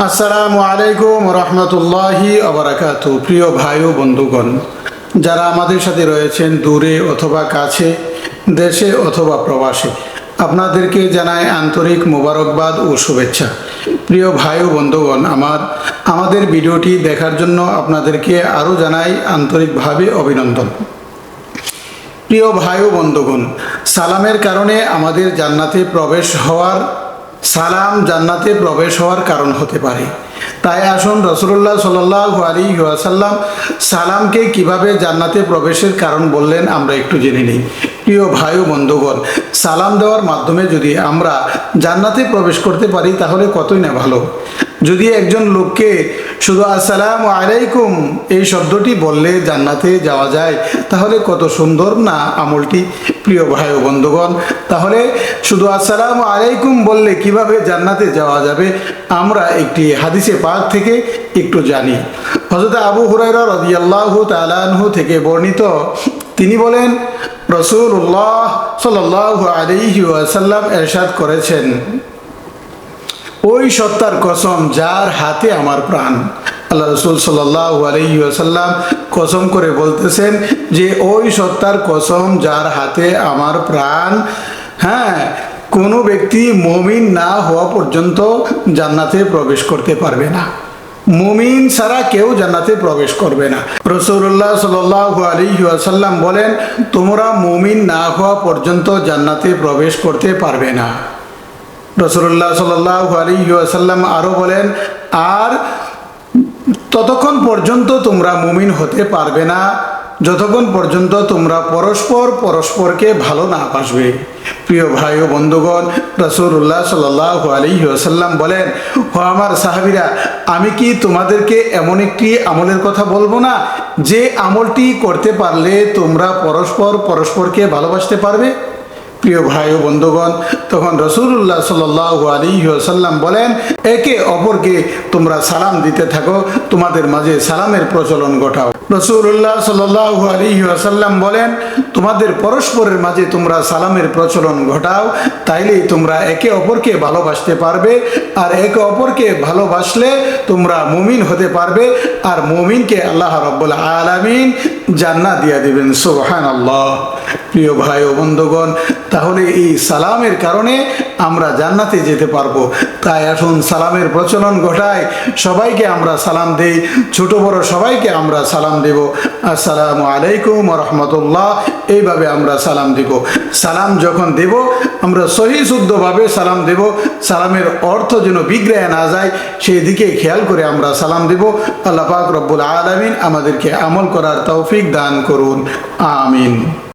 আসসালামু আলাইকুম রহমতুল্লাহি আবরাকাতু। প্রিয় ভাই ও বন্ধুগণ, যারা আমাদের সাথে রয়েছেন দূরে অথবা কাছে, দেশে অথবা প্রবাসে, আপনাদেরকে জানাই আন্তরিক মোবারকবাদ ও শুভেচ্ছা। প্রিয় ভাই ও বন্ধুগণ, আমাদের ভিডিওটি দেখার জন্য আপনাদেরকে আরও জানাই আন্তরিকভাবে অভিনন্দন। প্রিয় ভাই ও বন্ধুগণ, সালামের কারণে আমাদের জান্নাতে প্রবেশ হওয়ার কারণ হতে পারে। তাই আসুন রাসূলুল্লাহ সাল্লাল্লাহু আলাইহি ওয়াসাল্লাম সালামকে কিভাবে জান্নাতে প্রবেশের কারণ বললেন আমরা একটু জেনে নিই। প্রিয় ভাই ও বন্ধুগণ, সালাম দেওয়ার মাধ্যমে যদি আমরা জান্নাতে প্রবেশ করতে পারি তাহলে কতই না ভালো। যদি একজন লোককে শুধু আসসালামু আলাইকুম এই শব্দটি বললে জান্নাতে যাওয়া যায়, তাহলে কত সুন্দর না আমলটি। প্রিয় ভাই ও বন্ধুগণ, তাহলে শুধু আসসালামু আলাইকুম বললে কিভাবে জান্নাতে যাওয়া যাবে আমরা একটি হাদিসে পাক থেকে একটু জানি। হযরত আবু হুরায়রা রাদিয়াল্লাহু তাআলা আনহু থেকে বর্ণিত, তিনি বলেন, রাসূলুল্লাহ সাল্লাল্লাহু আলাইহি ওয়াসাল্লাম ইরশাদ করেছেন, ওই সত্তার কসম যার হাতে আমার প্রাণ। আল্লাহ রাসূল সাল্লাল্লাহু আলাইহি ওয়াসাল্লাম কসম করে বলতেছেন যে ওই সত্তার কসম যার হাতে আমার প্রাণ, কোনো ব্যক্তি মুমিন না হওয়া পর্যন্ত জান্নাতে প্রবেশ করতে পারবে না। মুমিন ছাড়া কেউ জান্নাতে প্রবেশ করবে না। রাসূলুল্লাহ সাল্লাল্লাহু আলাইহি ওয়াসাল্লাম বলেন, তোমরা মুমিন না হওয়া পর্যন্ত জান্নাতে প্রবেশ করতে পারবে না। রাসূলুল্লাহ সাল্লাল্লাহু আলাইহি ওয়াসাল্লাম আরো বলেন, আর ততক্ষণ পর্যন্ত তোমরা মুমিন হতে পারবে না যতক্ষণ পর্যন্ত তোমরা পরস্পরকে ভালো না বাসবে। প্রিয় ভাই ও বন্ধুগণ, রাসূলুল্লাহ সাল্লাল্লাহু আলাইহি ওয়াসাল্লাম বলেন, ও আমার সাহাবীরা, আমি কি তোমাদেরকে এমন একটি আমলের কথা বলবো না যে আমলটি করতে পারলে তোমরা পরস্পরকে ভালোবাসতে পারবে? প্রিয় ভাই ও বন্ধুগণ, তখন রাসূলুল্লাহ সাল্লাল্লাহু আলাইহি ওয়াসাল্লাম বলেন, একে অপরকে তোমরা সালাম দিতে থাকো, তোমাদের মাঝে সালামের প্রচলন ঘটাও। রাসূলুল্লাহ সাল্লাল্লাহু আলাইহি ওয়াসাল্লাম বলেন, তোমাদের পরস্পরের মাঝে তোমরা সালামের প্রচলন ঘটাও, তাইলেই তোমরা একে অপরকে ভালোবাসতে পারবে, আর একে অপরকে ভালোবাসলে তোমরা মুমিন হতে পারবে, আর মুমিনকে আল্লাহ রাব্বুল আলামিন জান্নাত দিয়ে দিবেন। সুবহানাল্লাহ। প্রিয় ভাই ও বন্ধুগণ, তাহলে এই সালামের কারণে আমরা জান্নাতে যেতে পারবো। তাই আসুন সালামের প্রচলন ঘটাই, সবাইকে আমরা সালাম দেই, ছোট বড় সবাইকে আমরা সালাম দেব। আসসালামু আলাইকুম ওয়া রাহমাতুল্লাহ, এইভাবে আমরা সালাম দেব। সালাম যখন দেব আমরা সহি শুদ্ধভাবে সালাম দেব, সালামের অর্থ যেন বিগড়ে না যায় সেই দিকে খেয়াল করে আমরা সালাম দেব। আল্লাহ পাক রব্বুল আলামিন আমাদেরকে আমল করার তৌফিক দান করুন। আমিন।